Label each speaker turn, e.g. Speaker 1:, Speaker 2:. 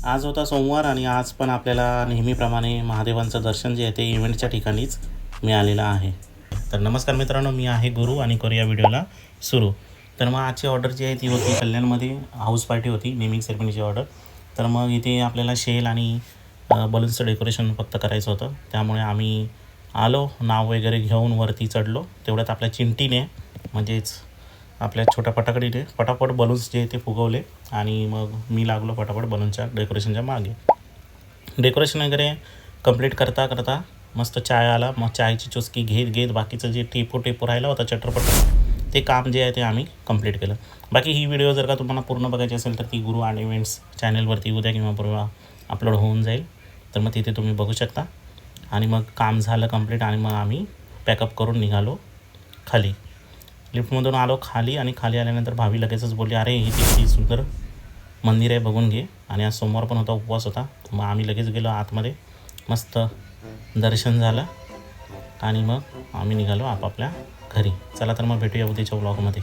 Speaker 1: आज होता सोमवार आणि आज पण आपल्याला नेहमीप्रमाणे महादेवांचं दर्शन जे आहे ते इव्हेंटच्या ठिकाणीच मिळालेलं आहे. तर नमस्कार मित्रांनो, मी आहे गुरु आणि करूया व्हिडिओला सुरू. तर मग आजची ऑर्डर जी आहे ती होती कल्याणमध्ये हाऊस पार्टी होती, नेमिंग सेरेमनीची ऑर्डर. तर मग इथे आपल्याला शेल आणि बलून्सचं डेकोरेशन फक्त करायचं होतं. त्यामुळे आम्ही आलो, नाव वगैरे घेऊन वरती चढलो. तेवढ्यात आपल्या चिंटीने म्हणजेच आपल्या छोट्या पटाकडीने पटापट बलून्स जे ते फुगवले आणि मग मी लागलो पटापट बलूनच्या डेकोरेशनच्या मागे. डेकोरेशन वगैरे कंप्लीट करता करता मस्त चाय आला. मग चायची चुस्की घेत बाकीचं जे टेपो राहिला होता चटरपटर ते काम जे आहे ते आम्ही कंप्लीट केलं. बाकी ही व्हिडिओ जर का तुम्हाला पूर्ण बघायची असेल तर ती गुरु आणि इव्हेंट्स चॅनलवरती उद्या किंवा परवा अपलोड होऊन जाईल. तर मग तिथे तुम्ही बघू शकता. आणि मग काम झालं कंप्लीट आणि मग आम्ही पॅकअप करून निघालो खाली. लिफ्टमधून आलो खाली आणि खाली आल्यानंतर भावी लगेचच बोलली, अरे ही किती सुंदर मंदिर आहे, बघून घे. आणि आज सोमवार पण होता, उपवास होता. मग आम्ही लगेच गेलो आतमध्ये, मस्त दर्शन झालं आणि मग आम्ही निघालो आपापल्या घरी. चला तर मग भेटूया उद्याच्या व्लॉगमध्ये.